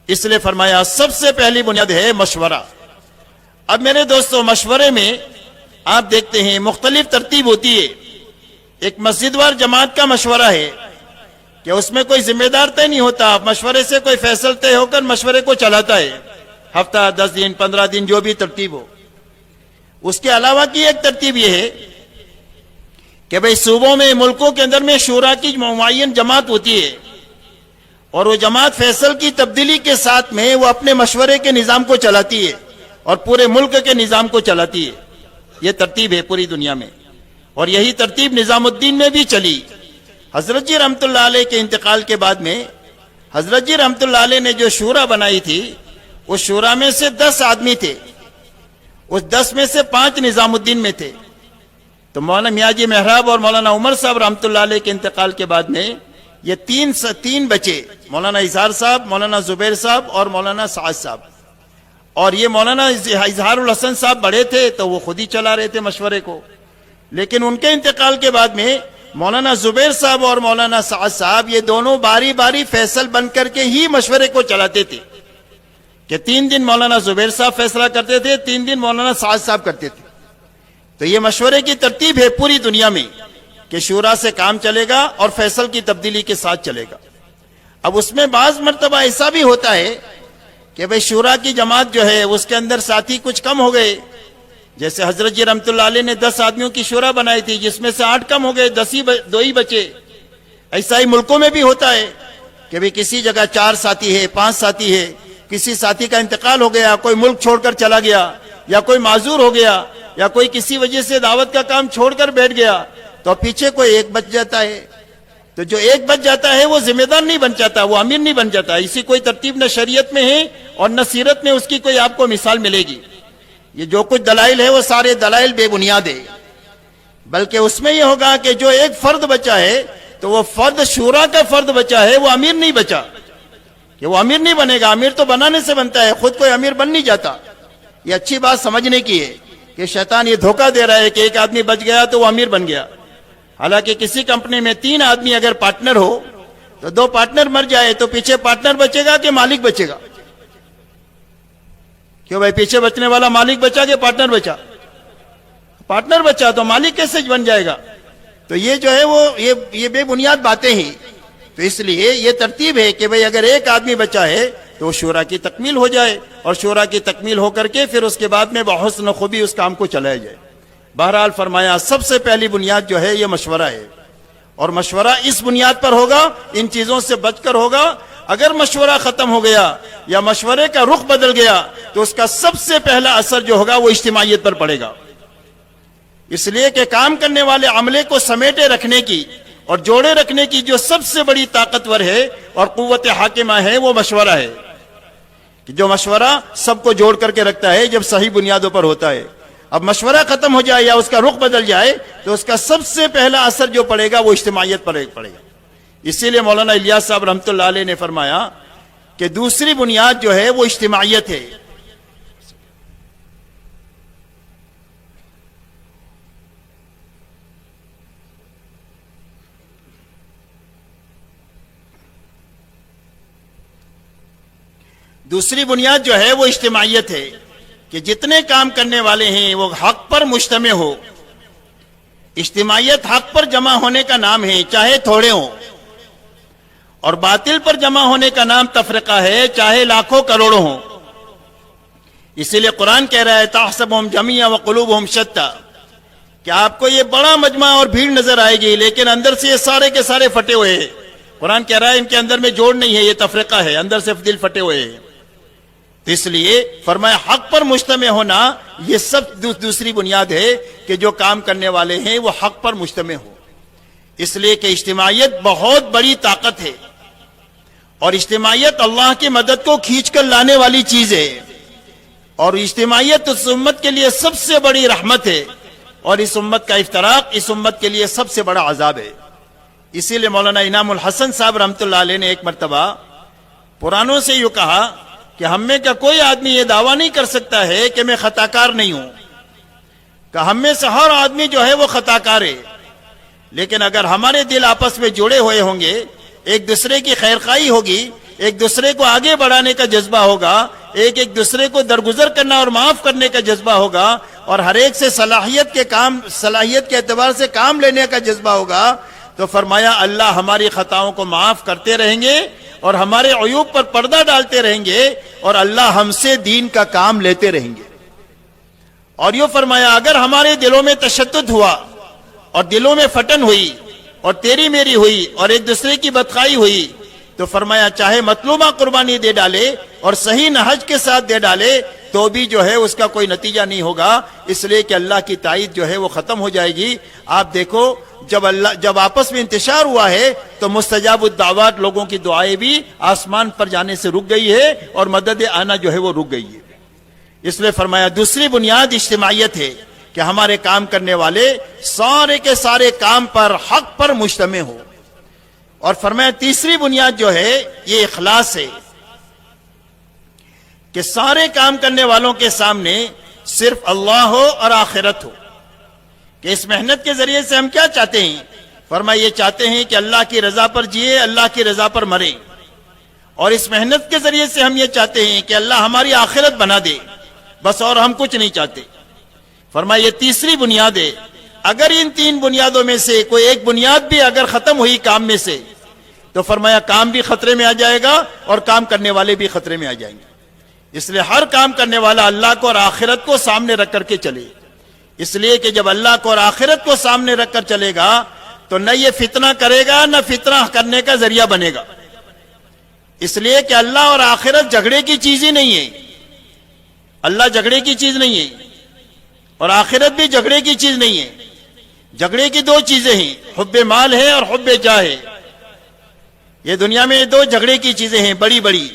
اس لیے فرمایا سب سے پہلی بنیاد ہے مشورہ۔ اب میرے دوستو، مشورے میں آپ دیکھتے ہیں مختلف ترتیب ہوتی ہے۔ ایک مسجد وار جماعت کا مشورہ ہے کہ اس میں کوئی ذمہ دار طے نہیں ہوتا، مشورے سے کوئی فیصلہ طے ہو کر مشورے کو چلاتا ہے، ہفتہ 10 دن 15 دن جو بھی ترتیب ہو۔ اس کے علاوہ کی ایک ترتیب یہ ہے کہ بھئی صوبوں میں، ملکوں کے اندر میں شورا کی معین جماعت ہوتی ہے، اور وہ جماعت فیصل کی تبدیلی کے ساتھ میں وہ اپنے مشورے کے نظام کو چلاتی ہے اور پورے ملک کے نظام کو چلاتی ہے۔ یہ ترتیب ہے پوری دنیا میں، اور یہی ترتیب نظام الدین میں بھی چلی۔ حضرت جی رحمت اللہ علیہ کے انتقال کے بعد میں حضرت جی رحمت اللہ علیہ نے جو شورا بنائی تھی، اس شورا میں سے 10 آدمی تھے، اس 10 میں سے 5 نظام الدین میں تھے۔ تو مولانا میاں جی محراب اور مولانا عمر صاحب رحمت اللہ علیہ کے انتقال کے بعد میں یہ تین بچے، مولانا اظہار صاحب، مولانا زبیر صاحب اور مولانا سعد صاحب۔ اور یہ مولانا اظہار الحسن صاحب بڑے تھے تو وہ خود ہی چلا رہے تھے مشورے کو، لیکن ان کے انتقال کے بعد میں مولانا زبیر صاحب اور مولانا سعد صاحب یہ دونوں باری باری فیصل بن کر کے ہی مشورے کو چلاتے تھے، کہ 3 دن مولانا زبیر صاحب فیصلہ کرتے تھے، 3 دن مولانا سعد صاحب کرتے تھے۔ تو یہ مشورے کی ترتیب ہے پوری دنیا میں کہ شورا سے کام چلے گا اور فیصل کی تبدیلی کے ساتھ چلے گا۔ اب اس میں بعض مرتبہ ایسا بھی ہوتا ہے کہ بھئی شورا کی جماعت جو ہے اس کے اندر ساتھی کچھ کم ہو گئے، جیسے حضرت جی رحمت اللہ علیہ نے 10 آدمیوں کی شورا بنائی تھی، جس میں سے 8 کم ہو گئے، 2 ہی بچے۔ ایسا ہی ملکوں میں بھی ہوتا ہے کہ بھئی کسی جگہ 4 ساتھی ہے، 5 ساتھی ہے، کسی ساتھی کا انتقال ہو گیا، کوئی ملک چھوڑ کر چلا گیا، یا کوئی معذور ہو گیا، یا کوئی کسی وجہ سے دعوت کا کام چھوڑ کر بیٹھ گیا، تو پیچھے کوئی ایک بچ جاتا ہے۔ تو جو ایک بچ جاتا ہے وہ ذمہ دار نہیں بن جاتا، وہ امیر نہیں بن جاتا۔ اسی کوئی ترتیب نہ شریعت میں ہے اور نہ سیرت میں اس کی کوئی آپ کو مثال ملے گی۔ یہ جو کچھ دلائل ہے وہ سارے دلائل بے بنیاد ہے، بلکہ اس میں یہ ہوگا کہ جو ایک فرد بچا ہے تو وہ فرد شورا کا فرد بچا ہے، وہ امیر نہیں بچا، کہ وہ امیر نہیں بنے گا۔ امیر تو بنانے سے بنتا ہے، خود کوئی امیر بن نہیں جاتا۔ یہ اچھی بات سمجھنے کی ہے کہ شیطان یہ دھوکہ دے رہا ہے کہ ایک آدمی بچ گیا تو وہ امیر بن گیا۔ حالانکہ کسی کمپنی میں 3 آدمی اگر پارٹنر ہو تو 2 پارٹنر مر جائے تو پیچھے پارٹنر بچے گا کہ مالک بچے گا؟ کیوں بھائی، پیچھے بچنے والا مالک بچا کہ پارٹنر بچا؟ پارٹنر بچا تو مالک کیسے بن جائے گا؟ تو یہ جو ہے وہ یہ بے بنیاد باتیں ہیں۔ تو اس لیے یہ ترتیب ہے کہ بھئی اگر ایک آدمی بچا ہے تو شورا کی تکمیل ہو جائے، اور شورا کی تکمیل ہو کر کے پھر اس کے بعد میں بحسن خوبی اس کام کو چلایا جائے۔ بہرحال فرمایا سب سے پہلی بنیاد جو ہے یہ مشورہ ہے، اور مشورہ اس بنیاد پر ہوگا، ان چیزوں سے بچ کر ہوگا۔ اگر مشورہ ختم ہو گیا یا مشورے کا رخ بدل گیا تو اس کا سب سے پہلا اثر جو ہوگا وہ اجتماعیت پر پڑے گا۔ اس لیے کہ کام کرنے والے عملے کو سمیٹے رکھنے کی اور جوڑے رکھنے کی جو سب سے بڑی طاقتور ہے اور قوت حاکمہ ہے وہ مشورہ ہے، کہ جو مشورہ سب کو جوڑ کر کے رکھتا ہے جب صحیح بنیادوں پر ہوتا ہے۔ اب مشورہ ختم ہو جائے یا اس کا رخ بدل جائے تو اس کا سب سے پہلا اثر جو پڑے گا وہ اجتماعیت پر پڑے گا۔ اسی لیے مولانا الیاس صاحب رحمت اللہ علیہ نے فرمایا کہ دوسری بنیاد جو ہے وہ اجتماعیت ہے۔ دوسری بنیاد جو ہے وہ اجتماعیت ہے، کہ جتنے کام کرنے والے ہیں وہ حق پر مجتمع ہو۔ اجتماعیت حق پر جمع ہونے کا نام ہے، چاہے تھوڑے ہوں، اور باطل پر جمع ہونے کا نام تفرقہ ہے، چاہے لاکھوں کروڑوں ہوں۔ اسی لیے قرآن کہہ رہا ہے تحسبهم جميعا وقلوبهم شتى، کہ آپ کو یہ بڑا مجمع اور بھیڑ نظر آئے گی لیکن اندر سے یہ سارے کے سارے پھٹے ہوئے ہیں۔ قرآن کہہ رہا ہے ان کے اندر میں جوڑ نہیں ہے، یہ تفرقہ ہے، اندر سے دل پھٹے ہوئے ہیں۔ تو اس لیے فرمایا حق پر مجتمع ہونا یہ سب دوسری بنیاد ہے، کہ جو کام کرنے والے ہیں وہ حق پر مجتمع ہو۔ اس لیے کہ اجتماعیت بہت بڑی طاقت ہے، اور اجتماعیت اللہ کی مدد کو کھینچ کر لانے والی چیز ہے، اور اجتماعیت اس امت کے لیے سب سے بڑی رحمت ہے، اور اس امت کا افتراق اس امت کے لیے سب سے بڑا عذاب ہے۔ اسی لیے مولانا انعام الحسن صاحب رحمت اللہ علیہ نے ایک مرتبہ پرانوں سے یوں کہا کہ ہم میں کا کوئی آدمی یہ دعویٰ نہیں کر سکتا ہے کہ میں خطا کار نہیں ہوں، کہ ہم میں سے ہر آدمی جو ہے وہ خطا کار ہے، لیکن اگر ہمارے دل آپس میں جڑے ہوئے ہوں گے، ایک دوسرے کی خیر خواہی ہوگی، ایک دوسرے کو آگے بڑھانے کا جذبہ ہوگا، ایک دوسرے کو درگزر کرنا اور معاف کرنے کا جذبہ ہوگا، اور ہر ایک سے صلاحیت کے اعتبار سے کام لینے کا جذبہ ہوگا، تو فرمایا اللہ ہماری خطاؤں کو معاف کرتے رہیں گے اور ہمارے عیوب پر پردہ ڈالتے رہیں گے، اور اللہ ہم سے دین کا کام لیتے رہیں گے۔ اور یوں فرمایا اگر ہمارے دلوں میں تشدد ہوا اور دلوں میں پھٹن ہوئی اور تیری میری ہوئی اور ایک دوسرے کی بدخوائی ہوئی، تو فرمایا چاہے مطلوبہ قربانی دے ڈالے اور صحیح نہج کے ساتھ دے ڈالے تو بھی جو ہے اس کا کوئی نتیجہ نہیں ہوگا، اس لیے کہ اللہ کی تائید جو ہے وہ ختم ہو جائے گی۔ آپ دیکھو جب آپس میں انتشار ہوا ہے تو مستجاب الدعوات لوگوں کی دعائیں بھی آسمان پر جانے سے رک گئی ہے اور مدد آنا جو ہے وہ رک گئی ہے۔ اس لیے فرمایا دوسری بنیاد اجتماعیت ہے کہ ہمارے کام کرنے والے سارے کے سارے کام پر حق پر مجتمع ہو، اور فرمایا تیسری بنیاد جو ہے یہ اخلاص ہے کہ سارے کام کرنے والوں کے سامنے صرف اللہ ہو اور آخرت ہو، کہ اس محنت کے ذریعے سے ہم کیا چاہتے ہیں؟ فرمایا یہ چاہتے ہیں کہ اللہ کی رضا پر جیے، اللہ کی رضا پر مرے، اور اس محنت کے ذریعے سے ہم یہ چاہتے ہیں کہ اللہ ہماری آخرت بنا دے، بس اور ہم کچھ نہیں چاہتے۔ فرمایا یہ تیسری بنیاد ہے، اگر ان تین بنیادوں میں سے کوئی ایک بنیاد بھی اگر ختم ہوئی کام میں سے تو فرمایا کام بھی خطرے میں آ جائے گا اور کام کرنے والے بھی خطرے میں آ جائیں گے۔ اس لیے ہر کام کرنے والا اللہ کو اور آخرت کو سامنے رکھ کر کے چلے، اس لیے کہ جب اللہ کو اور آخرت کو سامنے رکھ کر چلے گا تو نہ یہ فتنہ کرے گا نہ فتنہ کرنے کا ذریعہ بنے گا، اس لیے کہ اللہ اور آخرت جھگڑے کی چیز ہی نہیں ہے، اللہ جھگڑے کی چیز نہیں ہے اور آخرت بھی جھگڑے کی چیز نہیں ہے۔ جھگڑے کی دو چیزیں ہیں، حب مال ہے اور حب جاہ ہے۔ یہ دنیا میں دو جھگڑے کی چیزیں ہیں بڑی بڑی،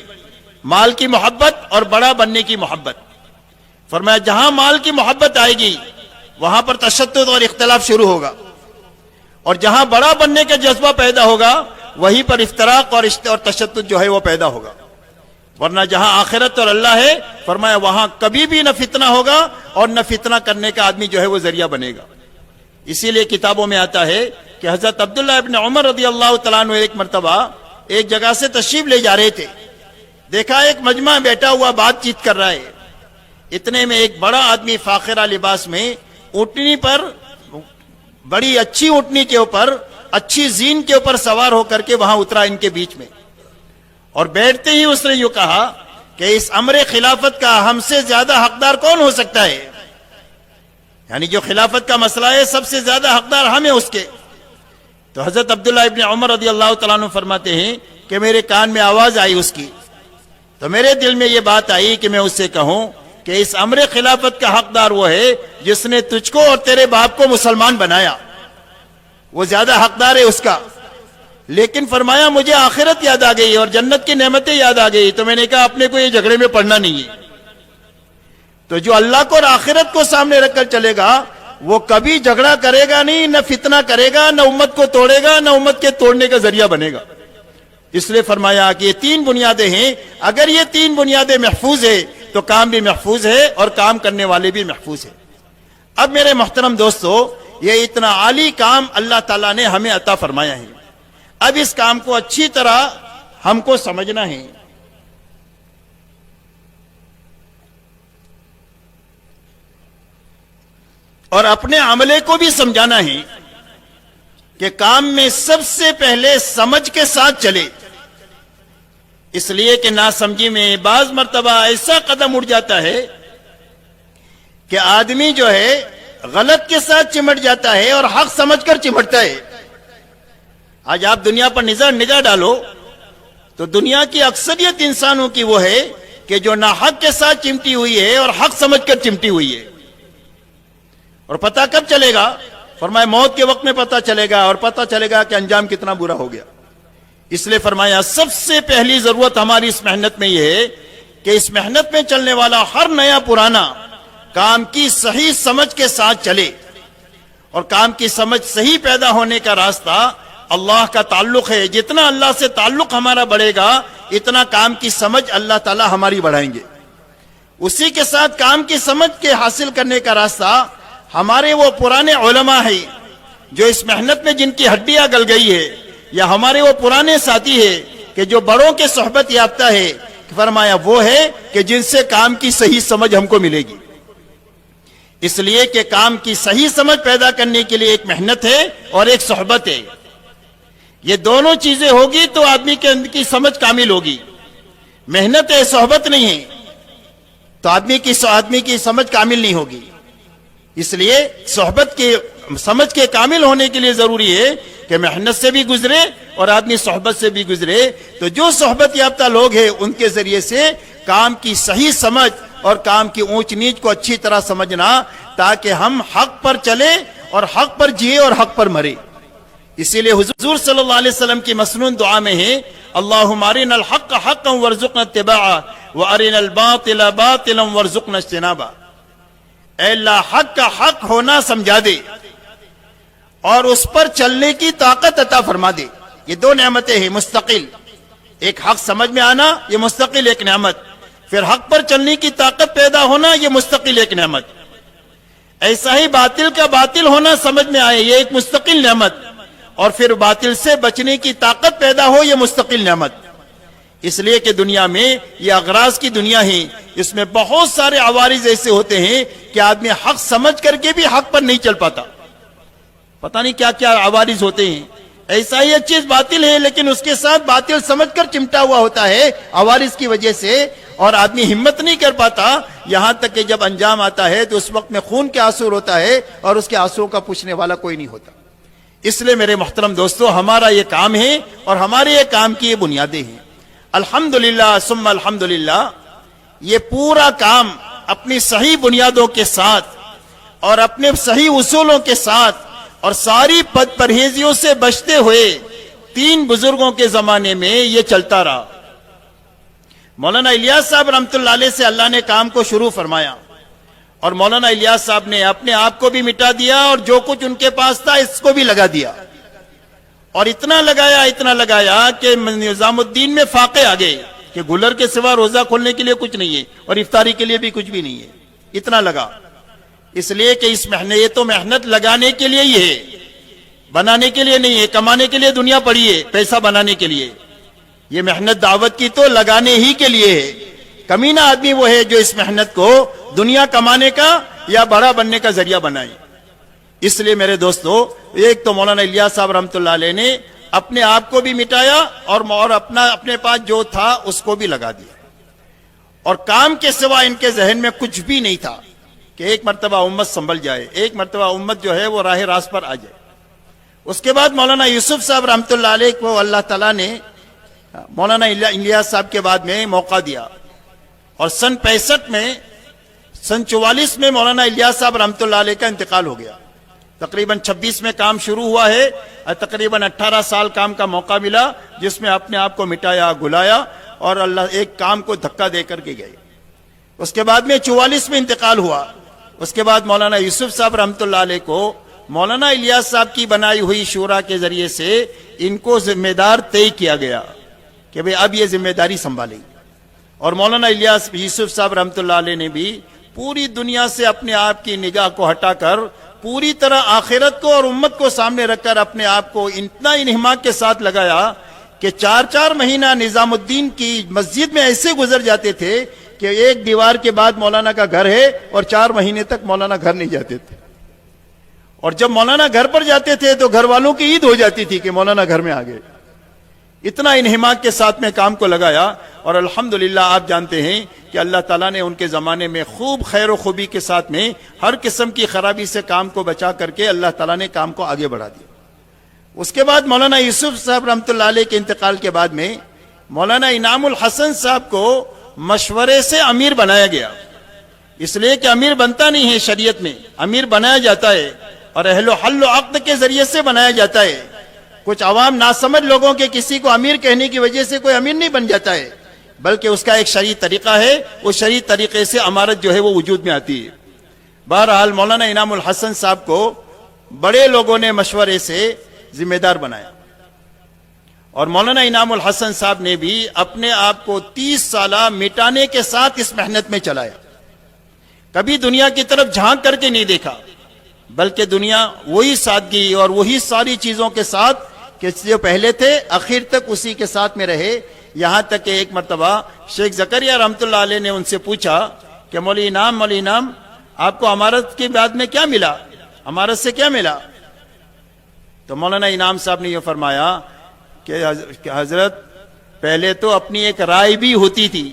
مال کی محبت اور بڑا بننے کی محبت۔ فرمایا جہاں مال کی محبت آئے گی وہاں پر تشدد اور اختلاف شروع ہوگا، اور جہاں بڑا بننے کا جذبہ پیدا ہوگا وہیں پر افتراق اور تشدد جو ہے وہ پیدا ہوگا۔ ورنہ جہاں آخرت اور اللہ ہے فرمایا وہاں کبھی بھی نہ فتنہ ہوگا اور نہ فتنہ کرنے کا آدمی جو ہے وہ ذریعہ بنے گا۔ اسی لیے کتابوں میں آتا ہے کہ حضرت عبداللہ ابن عمر رضی اللہ تعالیٰ عنہ ایک مرتبہ ایک جگہ سے تشریف لے جا رہے تھے، دیکھا ایک مجمع بیٹھا ہوا بات چیت کر رہا ہے، اتنے میں ایک بڑا آدمی فاخرہ لباس میں اونٹنی پر، بڑی اچھی اونٹنی کے اوپر، اچھی زین کے اوپر سوار ہو کر کے وہاں اترا ان کے بیچ میں، اور بیٹھتے ہی اس نے یوں کہا کہ اس امر خلافت کا ہم سے زیادہ حقدار کون ہو سکتا ہے؟ یعنی جو خلافت کا مسئلہ ہے سب سے زیادہ حقدار ہم ہیں اس کے۔ تو حضرت عبداللہ ابن عمر رضی اللہ تعالیٰ عنہ فرماتے ہیں کہ میرے کان میں آواز آئی اس کی، تو میرے دل میں یہ بات آئی کہ میں اس سے کہوں کہ اس امر خلافت کا حقدار وہ ہے جس نے تجھ کو اور تیرے باپ کو مسلمان بنایا، وہ زیادہ حقدار ہے اس کا۔ لیکن فرمایا مجھے آخرت یاد آ گئی اور جنت کی نعمتیں یاد آ گئی، تو میں نے کہا اپنے کو یہ جھگڑے میں پڑنا نہیں ہے۔ تو جو اللہ کو اور آخرت کو سامنے رکھ کر چلے گا وہ کبھی جھگڑا کرے گا نہیں، نہ فتنہ کرے گا، نہ امت کو توڑے گا، نہ امت کے توڑنے کا ذریعہ بنے گا۔ اس لیے فرمایا کہ یہ تین بنیادیں ہیں، اگر یہ تین بنیادیں محفوظ ہے تو کام بھی محفوظ ہے اور کام کرنے والے بھی محفوظ ہے۔ اب میرے محترم دوستو، یہ اتنا عالی کام اللہ تعالیٰ نے ہمیں عطا فرمایا ہے، اب اس کام کو اچھی طرح ہم کو سمجھنا ہے۔ اور اپنے عملے کو بھی سمجھانا ہے کہ کام میں سب سے پہلے سمجھ کے ساتھ چلے، اس لیے کہ ناسمجھی میں بعض مرتبہ ایسا قدم اٹھ جاتا ہے کہ آدمی جو ہے غلط کے ساتھ چمٹ جاتا ہے اور حق سمجھ کر چمٹتا ہے۔ آج آپ دنیا پر نگاہ ڈالو تو دنیا کی اکثریت انسانوں کی وہ ہے کہ جو ناحق کے ساتھ چمٹی ہوئی ہے اور حق سمجھ کر چمٹی ہوئی ہے۔ اور پتہ کب چلے گا؟ فرمایا موت کے وقت میں پتہ چلے گا، اور پتہ چلے گا کہ انجام کتنا برا ہو گیا۔ اس لیے فرمایا سب سے پہلی ضرورت ہماری اس محنت میں یہ ہے کہ اس محنت میں چلنے والا ہر نیا پرانا کام کی صحیح سمجھ کے ساتھ چلے، اور کام کی سمجھ صحیح پیدا ہونے کا راستہ اللہ کا تعلق ہے۔ جتنا اللہ سے تعلق ہمارا بڑھے گا اتنا کام کی سمجھ اللہ تعالی ہماری بڑھائیں گے۔ اسی کے ساتھ کام کی سمجھ کے حاصل کرنے کا راستہ ہمارے وہ پرانے علماء ہیں جو اس محنت میں جن کی ہڈیاں گل گئی ہے، یا ہمارے وہ پرانے ساتھی ہیں کہ جو بڑوں کے صحبت یافتہ ہے، فرمایا وہ ہے کہ جن سے کام کی صحیح سمجھ ہم کو ملے گی. اس لیے کہ کام کی صحیح سمجھ پیدا کرنے کے لیے ایک محنت ہے اور ایک صحبت ہے. یہ دونوں چیزیں ہوگی تو آدمی کے اندر کی سمجھ کامل ہوگی. محنت ہے، صحبت نہیں ہے، تو آدمی کی سمجھ کامل نہیں ہوگی. اس لیے صحبت کے سمجھ کے کامل ہونے کے لیے ضروری ہے کہ محنت سے بھی گزرے اور آدمی صحبت سے بھی گزرے. تو جو صحبت یافتہ لوگ ہیں ان کے ذریعے سے کام کی صحیح سمجھ اور کام کی اونچ نیچ کو اچھی طرح سمجھنا، تاکہ ہم حق پر چلیں اور حق پر جیے اور حق پر مرے. اسی لیے حضور صلی اللہ علیہ وسلم کی مسنون دعا میں ہے، اللہم ارنا الحق حقا وارزقنا اتباعہ وارنا الباطل باطلا وارزقنا اجتنابہ. اے اللہ، حق کا حق ہونا سمجھا دے اور اس پر چلنے کی طاقت عطا فرما دے. یہ دو نعمتیں ہیں مستقل. ایک حق سمجھ میں آنا، یہ مستقل ایک نعمت. پھر حق پر چلنے کی طاقت پیدا ہونا، یہ مستقل ایک نعمت. ایسا ہی باطل کا باطل ہونا سمجھ میں آئے، یہ ایک مستقل نعمت. اور پھر باطل سے بچنے کی طاقت پیدا ہو، یہ مستقل نعمت. اس لیے کہ دنیا میں یہ اغراض کی دنیا ہے، اس میں بہت سارے عوارض ایسے ہوتے ہیں کہ آدمی حق سمجھ کر کے بھی حق پر نہیں چل پاتا. پتہ نہیں کیا کیا عوارض ہوتے ہیں. ایسا ہی چیز باطل ہے لیکن اس کے ساتھ باطل سمجھ کر چمٹا ہوا ہوتا ہے عوارض کی وجہ سے، اور آدمی ہمت نہیں کر پاتا. یہاں تک کہ جب انجام آتا ہے تو اس وقت میں خون کے آنسو ہوتا ہے اور اس کے آنسو کا پوچھنے والا کوئی نہیں ہوتا. اس لیے میرے محترم دوستو، ہمارا یہ کام ہے اور ہمارے یہ کام کی یہ بنیادیں ہیں. الحمدللہ ثم الحمدللہ. یہ پورا کام اپنی صحیح بنیادوں کے ساتھ اور اپنے صحیح اصولوں کے ساتھ اور ساری بد پرہیزیوں سے بچتے ہوئے 3 بزرگوں کے زمانے میں یہ چلتا رہا. مولانا الیاس صاحب رحمۃ اللہ علیہ سے اللہ نے کام کو شروع فرمایا، اور مولانا الیاس صاحب نے اپنے آپ کو بھی مٹا دیا اور جو کچھ ان کے پاس تھا اس کو بھی لگا دیا. اور اتنا لگایا کہ نظام الدین میں فاقے آ گئے کہ گلر کے سوا روزہ کھولنے کے لیے کچھ نہیں ہے اور افطاری کے لیے بھی کچھ بھی نہیں ہے. اتنا لگا. اس لیے کہ اس محنت، یہ تو محنت لگانے کے لیے ہی ہے، بنانے کے لیے نہیں ہے. کمانے کے لیے دنیا پڑی ہے، پیسہ بنانے کے لیے. یہ محنت دعوت کی تو لگانے ہی کے لیے ہے. کمینہ آدمی وہ ہے جو اس محنت کو دنیا کمانے کا یا بڑا بننے کا ذریعہ بنائے. اس لیے میرے دوستو، ایک تو مولانا الیاس صاحب رحمۃ اللہ علیہ نے اپنے آپ کو بھی مٹایا اور اپنے پاس جو تھا اس کو بھی لگا دیا. اور کام کے سوا ان کے ذہن میں کچھ بھی نہیں تھا کہ ایک مرتبہ امت سنبھل جائے، ایک مرتبہ امت جو ہے وہ راہ راست پر آ جائے. اس کے بعد مولانا یوسف صاحب رحمۃ اللہ علیہ کو اللہ تعالیٰ نے مولانا الیاس صاحب کے بعد میں موقع دیا، اور سن 44 میں مولانا الیاس صاحب رحمۃ اللہ علیہ کا انتقال ہو گیا. تقریباً 26 میں کام شروع ہوا ہے اور تقریباً 18 سال کام کا موقع ملا، جس میں اپنے آپ کو مٹایا، گلایا اور اللہ ایک کام کو دھکا دے کر کے گئے. اس کے بعد میں 44 میں انتقال ہوا. اس کے بعد مولانا یوسف صاحب رحمۃ اللہ علیہ کو مولانا الیاس صاحب کی بنائی ہوئی شورا کے ذریعے سے ان کو ذمہ دار طے کیا گیا کہ بھئی اب یہ ذمہ داری سنبھالیں. اور مولانا الیاس یوسف صاحب رحمۃ اللہ علیہ نے بھی پوری دنیا سے اپنے آپ کی نگاہ کو ہٹا کر پوری طرح آخرت کو اور امت کو سامنے رکھ کر اپنے آپ کو اتنا انہماک کے ساتھ لگایا کہ 4 مہینہ نظام الدین کی مسجد میں ایسے گزر جاتے تھے کہ ایک دیوار کے بعد مولانا کا گھر ہے اور 4 مہینے تک مولانا گھر نہیں جاتے تھے. اور جب مولانا گھر پر جاتے تھے تو گھر والوں کی عید ہو جاتی تھی کہ مولانا گھر میں آ گئے. اتنا انہماک کے ساتھ میں کام کو لگایا. اور الحمدللہ آپ جانتے ہیں کہ اللہ تعالیٰ نے ان کے زمانے میں خوب خیر و خوبی کے ساتھ میں ہر قسم کی خرابی سے کام کو بچا کر کے اللہ تعالیٰ نے کام کو آگے بڑھا دیا. اس کے بعد مولانا یوسف صاحب رحمۃ اللہ علیہ کے انتقال کے بعد میں مولانا انعام الحسن صاحب کو مشورے سے امیر بنایا گیا. اس لیے کہ امیر بنتا نہیں ہے شریعت میں، امیر بنایا جاتا ہے اور اہل و حل و عقد کے ذریعے سے بنایا جاتا ہے. کچھ عوام ناسمجھ لوگوں کے کسی کو امیر کہنے کی وجہ سے کوئی امیر نہیں بن جاتا ہے، بلکہ اس کا ایک شرعی طریقہ ہے. اس شرعی طریقے سے امارت جو ہے وہ وجود میں آتی ہے. بہرحال مولانا انعام الحسن صاحب کو بڑے لوگوں نے مشورے سے ذمہ دار بنایا، اور مولانا انعام الحسن صاحب نے بھی اپنے آپ کو 30 سالہ مٹانے کے ساتھ اس محنت میں چلایا. کبھی دنیا کی طرف جھانک کر کے نہیں دیکھا، بلکہ دنیا وہی سادگی اور وہی ساری چیزوں کے ساتھ کہ جو پہلے تھے آخر تک اسی کے ساتھ میں رہے، یہاں تک کہ ایک مرتبہ شیخ زکریا رحمۃ اللہ علیہ نے ان سے پوچھا کہ مولوی انعام آپ کو امارت کے بعد میں کیا ملا، امارت سے کیا ملا؟ تو مولانا انعام صاحب نے یہ فرمایا کہ حضرت پہلے تو اپنی ایک رائے بھی ہوتی تھی،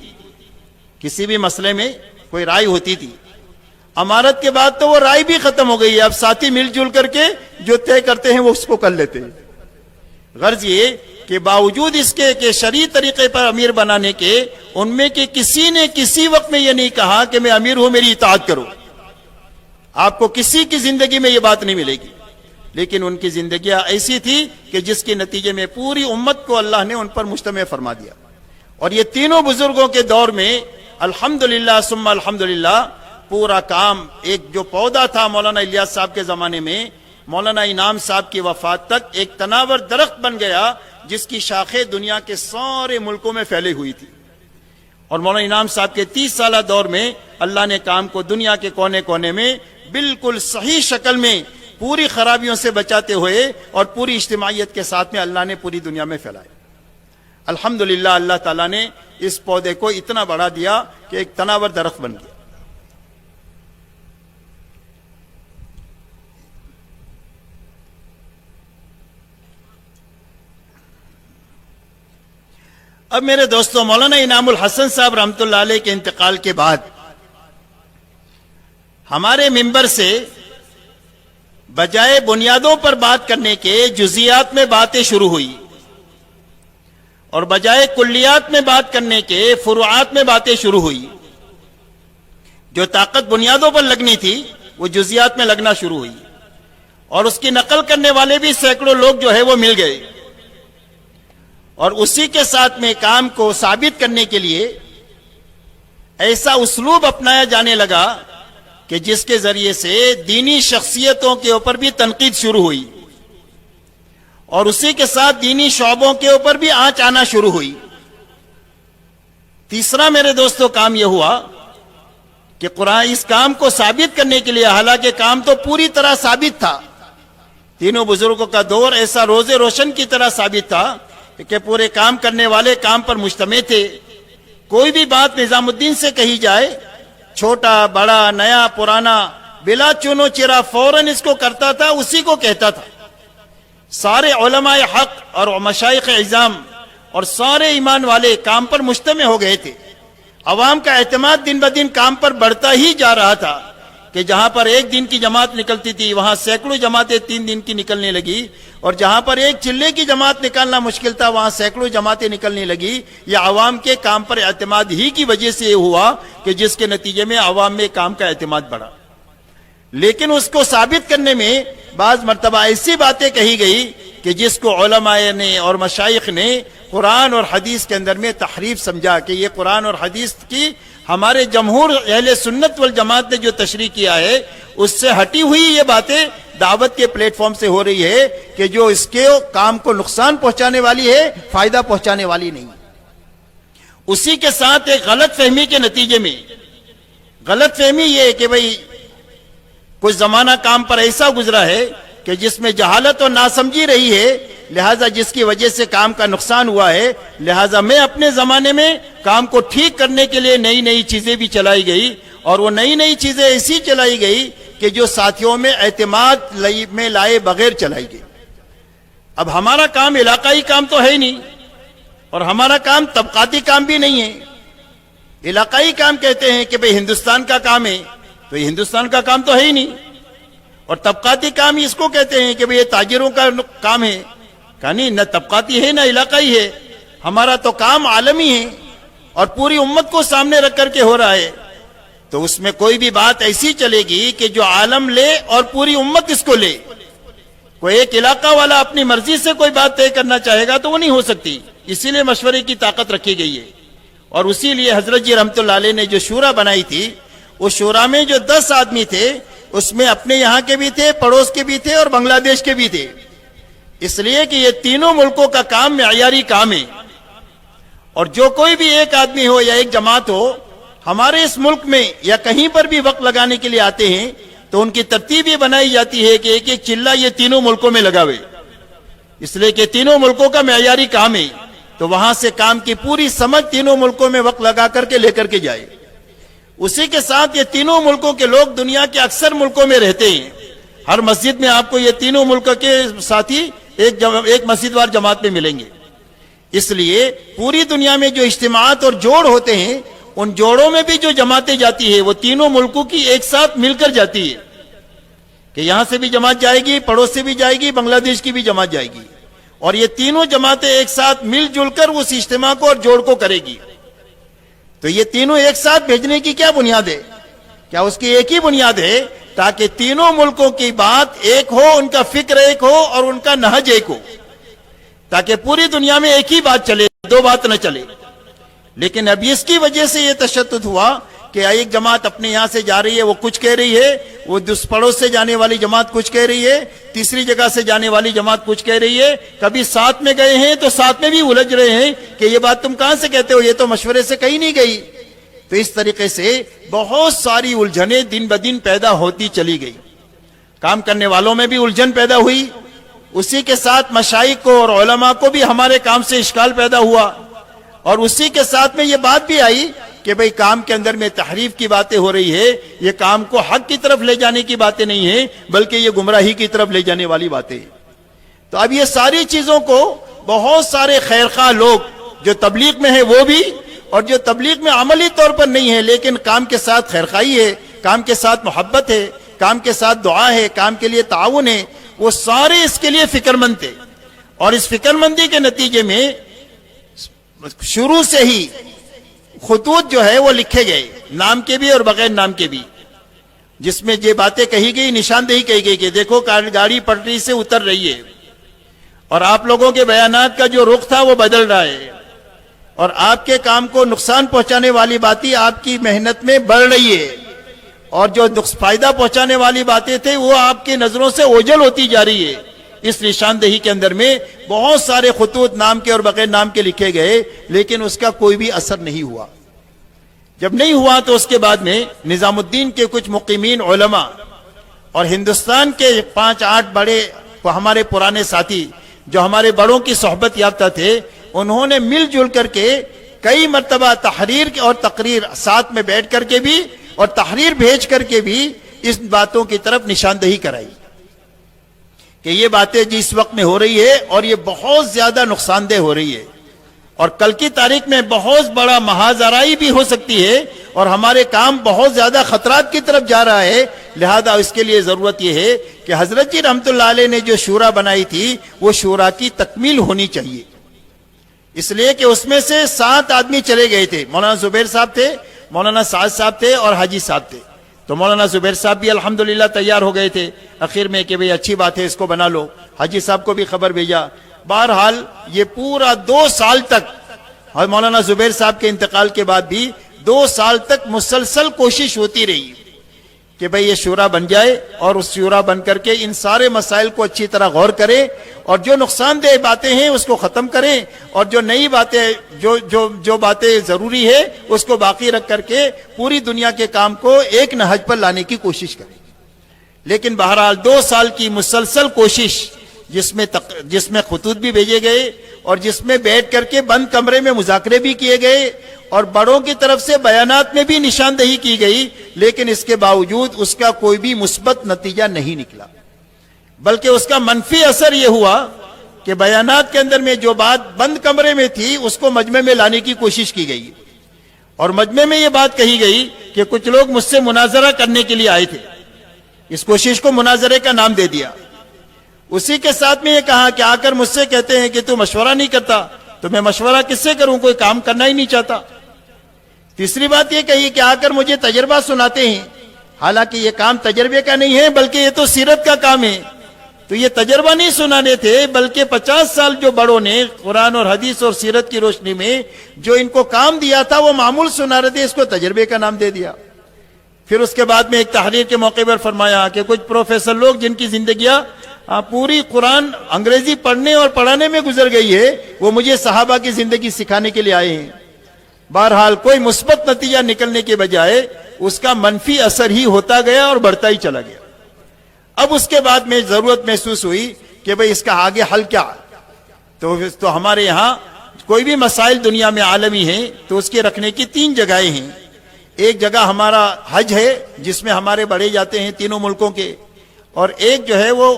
کسی بھی مسئلے میں کوئی رائے ہوتی تھی، امارت کے بعد تو وہ رائے بھی ختم ہو گئی ہے، اب ساتھی مل جل کر کے جو طے کرتے ہیں وہ اس کو کر لیتے ہیں۔ غرض یہ کہ باوجود اس کے کہ شرعی طریقے پر امیر بنانے کے، ان میں کہ کسی نے کسی وقت میں یہ نہیں کہا کہ میں امیر ہوں میری اطاعت کرو، آپ کو کسی کی زندگی میں یہ بات نہیں ملے گی، لیکن ان کی زندگیاں ایسی تھی کہ جس کے نتیجے میں پوری امت کو اللہ نے ان پر مجتمع فرما دیا۔ اور یہ تینوں بزرگوں کے دور میں الحمدللہ ثم الحمدللہ پورا کام، ایک جو پودا تھا مولانا الیاس صاحب کے زمانے میں، مولانا انعام صاحب کی وفات تک ایک تناور درخت بن گیا جس کی شاخیں دنیا کے سارے ملکوں میں پھیلی ہوئی تھی۔ اور مولانا انعام صاحب کے 30 سالہ دور میں اللہ نے کام کو دنیا کے کونے کونے میں بالکل صحیح شکل میں پوری خرابیوں سے بچاتے ہوئے اور پوری اجتماعیت کے ساتھ میں اللہ نے پوری دنیا میں پھیلایا۔ الحمدللہ اللہ تعالیٰ نے اس پودے کو اتنا بڑھا دیا کہ ایک تناور درخت بن گیا۔ اب میرے دوستوں، مولانا انعام الحسن صاحب رحمۃ اللہ علیہ کے انتقال کے بعد ہمارے ممبر سے بجائے بنیادوں پر بات کرنے کے جزیات میں باتیں شروع ہوئی، اور بجائے کلیات میں بات کرنے کے فروعات میں باتیں شروع ہوئی۔ جو طاقت بنیادوں پر لگنی تھی وہ جزیات میں لگنا شروع ہوئی، اور اس کی نقل کرنے والے بھی سینکڑوں لوگ جو ہے وہ مل گئے، اور اسی کے ساتھ میں کام کو ثابت کرنے کے لیے ایسا اسلوب اپنایا جانے لگا کہ جس کے ذریعے سے دینی شخصیتوں کے اوپر بھی تنقید شروع ہوئی، اور اسی کے ساتھ دینی شعبوں کے اوپر بھی آنچ آنا شروع ہوئی۔ تیسرا میرے دوستوں کام یہ ہوا کہ قرآن اس کام کو ثابت کرنے کے لیے، حالانکہ کام تو پوری طرح ثابت تھا، تینوں بزرگوں کا دور ایسا روز روشن کی طرح ثابت تھا کہ پورے کام کرنے والے کام پر مجتمع تھے۔ کوئی بھی بات نظام الدین سے کہی جائے، چھوٹا بڑا نیا پرانا بلا چونو چرا فوراً اس کو کرتا تھا، اسی کو کہتا تھا۔ سارے علماء حق اور مشائخ اعظام اور سارے ایمان والے کام پر مجتمع ہو گئے تھے۔ عوام کا اعتماد دن بدن کام پر بڑھتا ہی جا رہا تھا کہ جہاں پر ایک دن کی جماعت نکلتی تھی وہاں سینکڑوں جماعتیں 3 دن کی نکلنے لگی، اور جہاں پر ایک چلے کی جماعت نکالنا مشکل تھا وہاں سینکڑوں جماعتیں نکلنے لگی۔ یہ عوام کے کام پر اعتماد ہی کی وجہ سے ہوا کہ جس کے نتیجے میں عوام میں کام کا اعتماد بڑھا۔ لیکن اس کو ثابت کرنے میں بعض مرتبہ ایسی باتیں کہی گئی کہ جس کو علماء نے اور مشائخ نے قرآن اور حدیث کے اندر میں تحریف سمجھا کہ یہ قرآن اور حدیث کی ہمارے جمہور اہل سنت والجماعت نے جو تشریح کیا ہے اس سے ہٹی ہوئی یہ باتیں دعوت کے پلیٹ فارم سے ہو رہی ہے کہ جو اس کے کام کو نقصان پہنچانے والی ہے، فائدہ پہنچانے والی نہیں۔ اسی کے ساتھ ایک غلط فہمی کے نتیجے میں، غلط فہمی یہ ہے کہ بھئی کچھ زمانہ کام پر ایسا گزرا ہے کہ جس میں جہالت اور ناسمجھی رہی ہے، لہذا جس کی وجہ سے کام کا نقصان ہوا ہے، لہذا میں اپنے زمانے میں کام کو ٹھیک کرنے کے لیے نئی نئی چیزیں بھی چلائی گئی، اور وہ نئی نئی چیزیں ایسی چلائی گئی کہ جو ساتھیوں میں اعتماد میں لائے بغیر چلائی گئی۔ اب ہمارا کام علاقائی کام تو ہے ہی نہیں، اور ہمارا کام طبقاتی کام بھی نہیں ہے۔ علاقائی کام کہتے ہیں کہ بھئی ہندوستان کا کام ہے، تو یہ ہندوستان کا کام تو ہے ہی نہیں، اور طبقاتی کام اس کو کہتے ہیں کہ بھئی یہ تاجروں کا کام ہے، کہا نہیں، نہ طبقاتی ہے نہ علاقائی ہے، ہمارا تو کام عالمی ہے اور پوری امت کو سامنے رکھ کر کے ہو رہا ہے۔ تو اس میں کوئی بھی بات ایسی چلے گی کہ جو عالم لے اور پوری امت اس کو لے۔ کوئی ایک علاقہ والا اپنی مرضی سے کوئی بات طے کرنا چاہے گا تو وہ نہیں ہو سکتی، اسی لیے مشورے کی طاقت رکھی گئی ہے۔ اور اسی لیے حضرت جی رحمت اللہ علیہ نے جو شورا بنائی تھی، اس شورا میں جو 10 آدمی تھے اس میں اپنے یہاں کے بھی تھے، پڑوس کے بھی تھے اور بنگلہ دیش کے بھی تھے، اس لیے کہ یہ تینوں ملکوں کا کام معیاری کام ہے، اور جو کوئی بھی ایک آدمی ہو یا ایک جماعت ہو ہمارے اس ملک میں یا کہیں پر بھی وقت لگانے کے لیے آتے ہیں تو ان کی ترتیب یہ بنائی جاتی ہے کہ ایک ایک چلہ یہ تینوں ملکوں میں لگاوے، اس لیے کہ تینوں ملکوں کا معیاری کام ہے، تو وہاں سے کام کی پوری سمجھ تینوں ملکوں میں وقت لگا کر کے لے کر کے جائے۔ اسی کے ساتھ یہ تینوں ملکوں کے لوگ دنیا کے اکثر ملکوں میں رہتے ہیں، ہر مسجد میں آپ کو یہ تینوں ملکوں کے ساتھی ایک مسجد وار جماعت میں ملیں گے۔ اس لیے پوری دنیا میں جو اجتماعات اور جوڑ ہوتے ہیں، ان جوڑوں میں بھی جو جماعتیں جاتی ہیں وہ تینوں ملکوں کی ایک ساتھ مل کر جاتی ہے، کہ یہاں سے بھی جماعت جائے گی، پڑوس سے بھی جائے گی، بنگلہ دیش کی بھی جماعت جائے گی، اور یہ تینوں جماعتیں ایک ساتھ مل جل کر اس اجتماع کو اور جوڑ کو کرے گی۔ تو یہ تینوں ایک ساتھ بھیجنے کی کیا بنیاد ہے؟ کیا اس کی ایک ہی بنیاد ہے؟ تاکہ تینوں ملکوں کی بات ایک ہو، ان کا فکر ایک ہو اور ان کا نہج ایک ہو، تاکہ پوری دنیا میں ایک ہی بات چلے، دو بات نہ چلے۔ لیکن اب اس کی وجہ سے یہ تشدد ہوا کہ ایک جماعت اپنے یہاں سے جا رہی ہے، وہ کچھ کہہ رہی ہے، وہ پڑوس سے جانے والی جماعت کچھ کہہ رہی ہے، تیسری جگہ سے جانے والی جماعت کچھ کہہ رہی ہے، کبھی ساتھ میں گئے ہیں تو ساتھ میں بھی الجھ رہے ہیں کہ یہ بات تم کہاں سے کہتے ہو، یہ تو مشورے سے کہیں نہیں گئی۔ تو اس طریقے سے بہت ساری الجھنیں دن بدن پیدا ہوتی چلی گئی، کام کرنے والوں میں بھی الجھن پیدا ہوئی، اسی کے ساتھ مشائخ کو اور علماء کو بھی ہمارے کام سے اشکال پیدا ہوا، اور اسی کے ساتھ میں یہ بات بھی آئی کہ بھئی کام کے اندر میں تحریف کی باتیں ہو رہی ہے، یہ کام کو حق کی طرف لے جانے کی باتیں نہیں ہیں بلکہ یہ گمراہی کی طرف لے جانے والی باتیں۔ تو اب یہ ساری چیزوں کو بہت سارے خیرخواہ لوگ جو تبلیغ میں ہیں وہ بھی، اور جو تبلیغ میں عملی طور پر نہیں ہے لیکن کام کے ساتھ خیرخواہی ہے، کام کے ساتھ محبت ہے، کام کے ساتھ دعا ہے، کام کے لیے تعاون ہے، وہ سارے اس کے لیے فکر مند تھے۔ اور اس فکر مندی کے نتیجے میں شروع سے ہی خطوط جو ہے وہ لکھے گئے، نام کے بھی اور بغیر نام کے بھی، جس میں یہ باتیں کہی گئی، نشاندہی کہی گئی کہ دیکھو گاڑی پٹری سے اتر رہی ہے، اور آپ لوگوں کے بیانات کا جو رخ تھا وہ بدل رہا ہے، اور آپ کے کام کو نقصان پہنچانے والی باتیں آپ کی محنت میں بڑھ رہی ہے، اور جو فائدہ پہنچانے والی باتیں تھے وہ آپ کی نظروں سے اوجھل ہوتی جا رہی ہے۔ اس نشاندہی کے اندر میں بہت سارے خطوط نام کے اور بغیر نام کے لکھے گئے، لیکن اس کا کوئی بھی اثر نہیں ہوا۔ جب نہیں ہوا تو اس کے بعد میں نظام الدین کے کچھ مقیمین علماء اور ہندوستان کے 5-8 بڑے ہمارے پرانے ساتھی جو ہمارے بڑوں کی صحبت یافتہ تھے، انہوں نے مل جل کر کے کئی مرتبہ تحریر اور تقریر ساتھ میں بیٹھ کر کے بھی اور تحریر بھیج کر کے بھی اس باتوں کی طرف نشاندہی کرائی کہ یہ باتیں جس وقت میں ہو رہی ہے اور یہ بہت زیادہ نقصان دہ ہو رہی ہے، اور کل کی تاریخ میں بہت بڑا محاذرائی بھی ہو سکتی ہے، اور ہمارے کام بہت زیادہ خطرات کی طرف جا رہا ہے۔ لہذا اس کے لیے ضرورت یہ ہے کہ حضرت جی رحمت اللہ علیہ نے جو شورا بنائی تھی وہ شورا کی تکمیل ہونی چاہیے، اس لیے کہ اس میں سے 7 آدمی چلے گئے تھے، مولانا زبیر صاحب تھے، مولانا سعد صاحب تھے اور حاجی صاحب تھے۔ تو مولانا زبیر صاحب بھی الحمدللہ تیار ہو گئے تھے اخیر میں کہ بھئی اچھی بات ہے، اس کو بنا لو۔ حاجی صاحب کو بھی خبر بھیجا۔ بہرحال یہ پورا 2 سال تک، اور مولانا زبیر صاحب کے انتقال کے بعد بھی 2 سال تک مسلسل کوشش ہوتی رہی کہ بھئی یہ شورا بن جائے، اور اس شورا بن کر کے ان سارے مسائل کو اچھی طرح غور کرے، اور جو نقصان دہ باتیں ہیں اس کو ختم کریں، اور جو نئی باتیں جو باتیں ضروری ہے اس کو باقی رکھ کر کے پوری دنیا کے کام کو ایک نہج پر لانے کی کوشش کریں۔ لیکن بہرحال 2 سال کی مسلسل کوشش، جس میں خطوط بھی بھیجے گئے اور جس میں بیٹھ کر کے بند کمرے میں مذاکرے بھی کیے گئے اور بڑوں کی طرف سے بیانات میں بھی نشاندہی کی گئی، لیکن اس کے باوجود اس کا کوئی بھی مثبت نتیجہ نہیں نکلا، بلکہ اس کا منفی اثر یہ ہوا کہ بیانات کے اندر میں جو بات بند کمرے میں تھی اس کو مجمع میں لانے کی کوشش کی گئی، اور مجمع میں یہ بات کہی گئی کہ کچھ لوگ مجھ سے مناظرہ کرنے کے لیے آئے تھے، اس کوشش کو مناظرے کا نام دے دیا۔ اسی کے ساتھ میں یہ کہا کہ آ کر مجھ سے کہتے ہیں کہ تو مشورہ نہیں کرتا، تو میں مشورہ کس سے کروں، کوئی کام کرنا ہی نہیں چاہتا۔ تیسری بات یہ کہی کہ آ کر مجھے تجربہ سناتے ہیں، حالانکہ یہ کام تجربے کا نہیں ہے بلکہ یہ تو سیرت کا کام ہے۔ تو یہ تجربہ نہیں سنانے تھے بلکہ 50 سال جو بڑوں نے قرآن اور حدیث اور سیرت کی روشنی میں جو ان کو کام دیا تھا وہ معمول سنا رہے تھے، اس کو تجربے کا نام دے دیا۔ پھر اس کے بعد میں ایک تحریر کے موقع پر فرمایا کہ کچھ پروفیسر لوگ جن کی زندگیاں پوری قرآن انگریزی پڑھنے اور پڑھانے میں گزر گئی ہے، وہ مجھے صحابہ کی زندگی سکھانے کے لیے آئے ہیں۔ بہرحال کوئی مثبت نتیجہ نکلنے کے بجائے اس کا منفی اثر ہی ہوتا گیا اور بڑھتا ہی چلا گیا۔ اب اس کے بعد میں ضرورت محسوس ہوئی کہ بھئی اس کا آگے حل کیا، تو ہمارے یہاں کوئی بھی مسائل دنیا میں عالمی ہیں تو اس کے رکھنے کی 3 جگہیں ہیں. ایک جگہ ہمارا حج ہے جس میں ہمارے بڑے جاتے ہیں تینوں ملکوں کے, اور ایک جو ہے وہ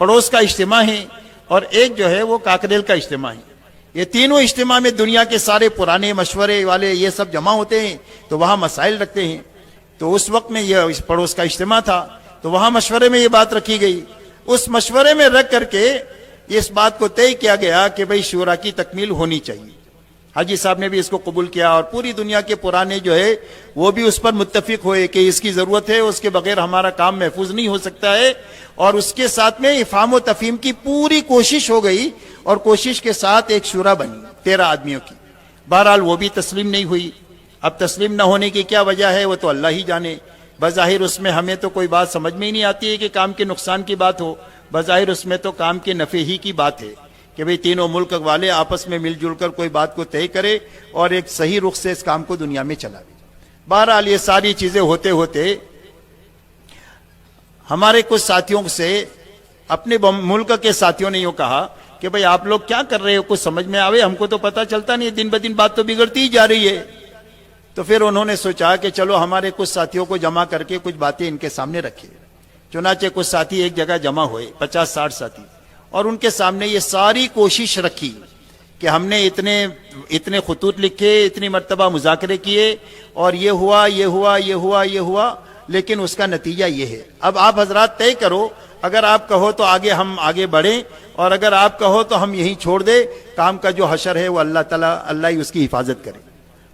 پڑوس کا اجتماع ہے, اور ایک جو ہے وہ کاکریل کا اجتماع ہے. یہ تینوں اجتماع میں دنیا کے سارے پرانے مشورے والے یہ سب جمع ہوتے ہیں تو وہاں مسائل رکھتے ہیں. تو اس وقت میں یہ پڑوس کا اجتماع تھا تو وہاں مشورے میں یہ بات رکھی گئی. اس مشورے میں رکھ کر کے اس بات کو طے کیا گیا کہ بھئی شورا کی تکمیل ہونی چاہیے. حاجی صاحب نے بھی اس کو قبول کیا اور پوری دنیا کے پرانے جو ہے وہ بھی اس پر متفق ہوئے کہ اس کی ضرورت ہے, اس کے بغیر ہمارا کام محفوظ نہیں ہو سکتا ہے. اور اس کے ساتھ میں افہام و تفہیم کی پوری کوشش ہو گئی اور کوشش کے ساتھ ایک شورا بنی 13 آدمیوں کی. بہرحال وہ بھی تسلیم نہیں ہوئی. اب تسلیم نہ ہونے کی کیا وجہ ہے وہ تو اللہ ہی جانے. بظاہر اس میں ہمیں تو کوئی بات سمجھ میں ہی نہیں آتی ہے کہ کام کے نقصان کی بات ہو. بظاہر اس میں تو کام کے نفع ہی کی بات ہے کہ بھئی تینوں ملک والے آپس میں مل جل کر کوئی بات کو طے کرے اور ایک صحیح رخ سے اس کام کو دنیا میں چلائے. بہرحال یہ ساری چیزیں ہوتے ہوتے ہمارے کچھ ساتھیوں سے اپنے ملک کے ساتھیوں نے یوں کہا کہ بھئی آپ لوگ کیا کر رہے ہو, کچھ سمجھ میں آوے, ہم کو تو پتہ چلتا نہیں, دن بدن بات تو بگڑتی ہی جا رہی ہے. تو پھر انہوں نے سوچا کہ چلو ہمارے کچھ ساتھیوں کو جمع کر کے کچھ باتیں ان کے سامنے رکھے. چنانچہ کچھ ساتھی ایک جگہ جمع ہوئے, 50-60 ساتھی, اور ان کے سامنے یہ ساری کوشش رکھی کہ ہم نے اتنے خطوط لکھے, اتنی مرتبہ مذاکرے کیے, اور یہ ہوا یہ ہوا یہ ہوا یہ ہوا, لیکن اس کا نتیجہ یہ ہے. اب آپ حضرات طے کرو, اگر آپ کہو تو ہم آگے بڑھیں, اور اگر آپ کہو تو ہم یہیں چھوڑ دیں. کام کا جو حشر ہے وہ اللہ تعالیٰ اللہ ہی اس کی حفاظت کرے.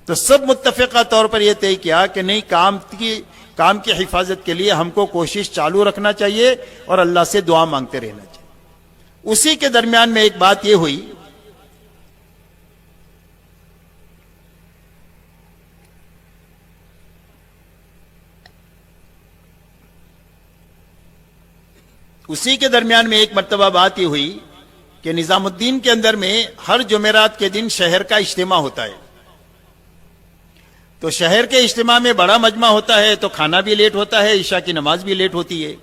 تو سب متفقہ طور پر یہ طے کیا کہ نہیں, کام کی حفاظت کے لیے ہم کو کوشش چالو رکھنا چاہیے اور اللہ سے دعا مانگتے رہنا چاہیے. اسی کے درمیان میں ایک بات یہ ہوئی ایک مرتبہ بات یہ ہوئی کہ نظام الدین کے اندر میں ہر جمعرات کے دن شہر کا اجتماع ہوتا ہے. تو شہر کے اجتماع میں بڑا مجمع ہوتا ہے تو کھانا بھی لیٹ ہوتا ہے, عشاء کی نماز بھی لیٹ ہوتی ہے.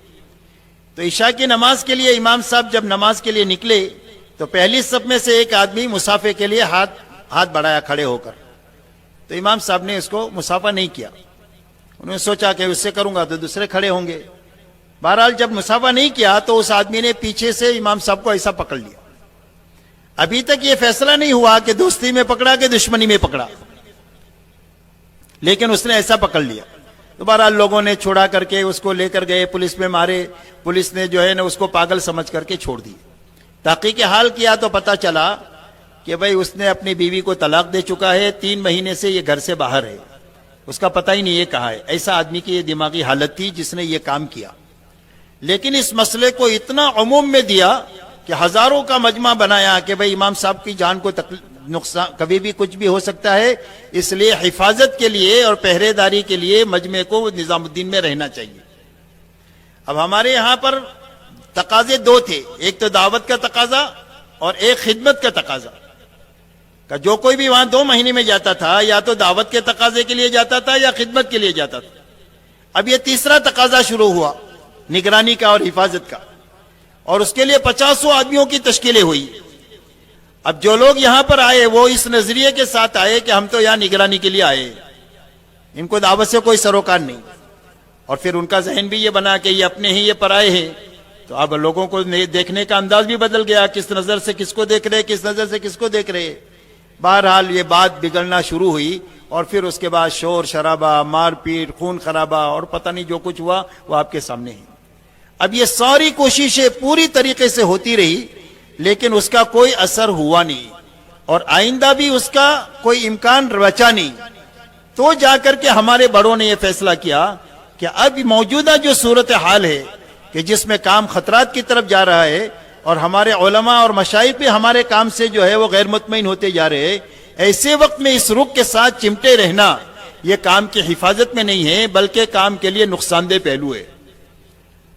تو عشاء کی نماز کے لیے امام صاحب جب نماز کے لیے نکلے تو پہلی صف میں سے ایک آدمی مسافے کے لیے ہاتھ بڑھایا کھڑے ہو کر. تو امام صاحب نے اس کو مسافہ نہیں کیا. انہوں نے سوچا کہ اس سے کروں گا تو دوسرے کھڑے ہوں گے. بہرحال جب مسافہ نہیں کیا تو اس آدمی نے پیچھے سے امام صاحب کو ایسا پکڑ لیا. ابھی تک یہ فیصلہ نہیں ہوا کہ دوستی میں پکڑا کہ دشمنی میں پکڑا, لیکن اس نے ایسا پکڑ لیا. تو بہرحال لوگوں نے چھوڑا کر کے اس کو لے کر گئے, پولیس میں مارے. پولیس نے جو ہے نا اس کو پاگل سمجھ کر کے چھوڑ دی. تحقیق حال کیا تو پتا چلا کہ بھئی اس نے اپنی بیوی کو طلاق دے چکا ہے, 3 مہینے سے یہ گھر سے باہر ہے, اس کا پتہ ہی نہیں یہ کہا ہے. ایسا آدمی کی یہ دماغی حالت تھی جس نے یہ کام کیا. لیکن اس مسئلے کو اتنا عموم میں دیا کہ ہزاروں کا مجمع بنایا کہ بھئی امام صاحب کی جان کو نقصان کبھی بھی کچھ بھی ہو سکتا ہے, اس لیے حفاظت کے لیے اور پہرے داری کے لیے مجمع کو نظام الدین میں رہنا چاہیے. اب ہمارے یہاں پر تقاضے 2 تھے, ایک تو دعوت کا تقاضا اور ایک خدمت کا تقاضا. کہ جو کوئی بھی وہاں 2 مہینے میں جاتا تھا یا تو دعوت کے تقاضے کے لیے جاتا تھا یا خدمت کے لیے جاتا تھا. اب یہ تیسرا تقاضا شروع ہوا نگرانی کا اور حفاظت کا, اور اس کے لیے 50 آدمیوں کی تشکیلیں ہوئی. اب جو لوگ یہاں پر آئے وہ اس نظریے کے ساتھ آئے کہ ہم تو یہاں نگرانی کے لیے آئے, ان کو دعوت سے کوئی سروکار نہیں. اور پھر ان کا ذہن بھی یہ بنا کہ یہ اپنے ہی یہ پرائے ہیں. تو اب لوگوں کو دیکھنے کا انداز بھی بدل گیا, کس نظر سے کس کو دیکھ رہے, کس نظر سے کس کو دیکھ رہے. بہرحال یہ بات بگڑنا شروع ہوئی, اور پھر اس کے بعد شور شرابہ, مار پیٹ, خون خرابہ, اور پتہ نہیں جو کچھ ہوا وہ آپ کے سامنے ہے. اب یہ ساری کوششیں پوری طریقے سے ہوتی رہی, لیکن اس کا کوئی اثر ہوا نہیں, اور آئندہ بھی اس کا کوئی امکان بچا نہیں. تو جا کر کے ہمارے بڑوں نے یہ فیصلہ کیا کہ اب موجودہ جو صورتحال ہے کہ جس میں کام خطرات کی طرف جا رہا ہے, اور ہمارے علماء اور مشائخ بھی ہمارے کام سے جو ہے وہ غیر مطمئن ہوتے جا رہے, ایسے وقت میں اس رخ کے ساتھ چمٹے رہنا یہ کام کی حفاظت میں نہیں ہے بلکہ کام کے لیے نقصان دہ پہلو ہے.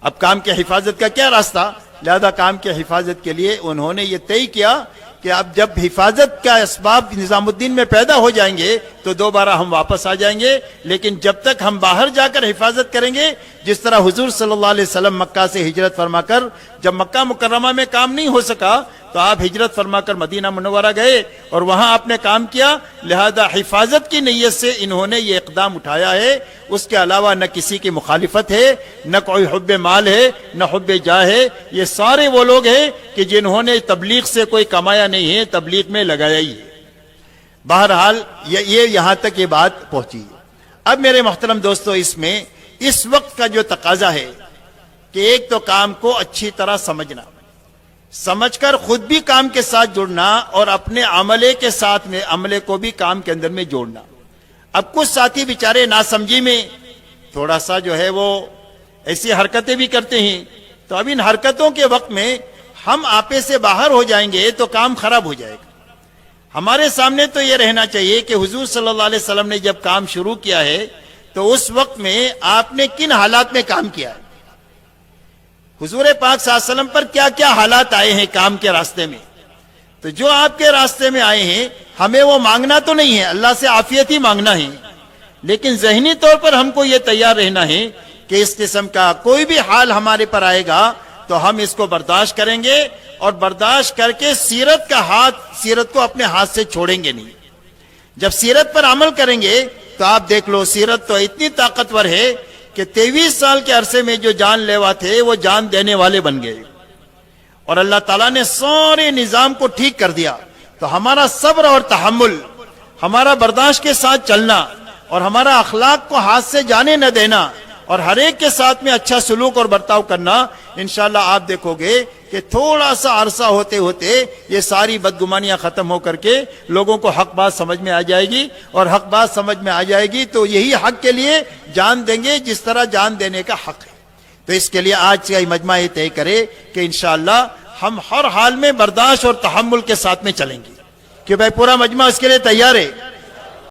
اب کام کی حفاظت کا کیا راستہ؟ لہذا کام کی حفاظت کے لیے انہوں نے یہ طے کیا کہ اب جب حفاظت کا اسباب نظام الدین میں پیدا ہو جائیں گے تو دوبارہ ہم واپس آ جائیں گے, لیکن جب تک ہم باہر جا کر حفاظت کریں گے, جس طرح حضور صلی اللہ علیہ وسلم مکہ سے ہجرت فرما کر جب مکہ مکرمہ میں کام نہیں ہو سکا تو آپ ہجرت فرما کر مدینہ منورہ گئے اور وہاں آپ نے کام کیا، لہذا حفاظت کی نیت سے انہوں نے یہ اقدام اٹھایا ہے۔ اس کے علاوہ نہ کسی کی مخالفت ہے، نہ کوئی حب مال ہے، نہ حب جاہ ہے۔ یہ سارے وہ لوگ ہیں کہ جنہوں نے تبلیغ سے کوئی کمایا نہیں ہے، تبلیغ میں لگایا ہی ہے۔ بہرحال یہ یہاں تک یہ بات پہنچی۔ اب میرے محترم دوستو، اس میں اس وقت کا جو تقاضا ہے کہ ایک تو کام کو اچھی طرح سمجھنا، سمجھ کر خود بھی کام کے ساتھ جڑنا اور اپنے عملے کے ساتھ میں عملے کو بھی کام کے اندر میں جوڑنا۔ اب کچھ ساتھی بیچارے ناسمجھی میں تھوڑا سا جو ہے وہ ایسی حرکتیں بھی کرتے ہیں، تو اب ان حرکتوں کے وقت میں ہم آپے سے باہر ہو جائیں گے تو کام خراب ہو جائے گا۔ ہمارے سامنے تو یہ رہنا چاہیے کہ حضور صلی اللہ علیہ وسلم نے جب کام شروع کیا ہے تو اس وقت میں آپ نے کن حالات میں کام کیا ہے، حضور پاک صلی اللہ علیہ وسلم پر کیا کیا حالات آئے ہیں کام کے راستے میں۔ تو جو آپ کے راستے میں آئے ہیں ہمیں وہ مانگنا تو نہیں ہے، اللہ سے عافیت ہی مانگنا ہے، لیکن ذہنی طور پر ہم کو یہ تیار رہنا ہے کہ اس قسم کا کوئی بھی حال ہمارے پر آئے گا تو ہم اس کو برداشت کریں گے، اور برداشت کر کے سیرت کو اپنے ہاتھ سے چھوڑیں گے نہیں۔ جب سیرت پر عمل کریں گے تو آپ دیکھ لو، سیرت تو اتنی طاقتور ہے کہ 23 سال کے عرصے میں جو جان لیوا تھے وہ جان دینے والے بن گئے، اور اللہ تعالیٰ نے سارے نظام کو ٹھیک کر دیا۔ تو ہمارا صبر اور تحمل، ہمارا برداشت کے ساتھ چلنا اور ہمارا اخلاق کو ہاتھ سے جانے نہ دینا اور ہر ایک کے ساتھ میں اچھا سلوک اور برتاؤ کرنا، انشاءاللہ آپ دیکھو گے کہ تھوڑا سا عرصہ ہوتے ہوتے یہ ساری بدگمانیاں ختم ہو کر کے لوگوں کو حق بات سمجھ میں آ جائے گی، اور حق بات سمجھ میں آ جائے گی تو یہی حق کے لیے جان دیں گے جس طرح جان دینے کا حق ہے۔ تو اس کے لیے آج کا مجمع یہ طے کرے کہ انشاءاللہ ہم ہر حال میں برداشت اور تحمل کے ساتھ میں چلیں گے، کہ بھائی پورا مجمع اس کے لیے تیار ہے۔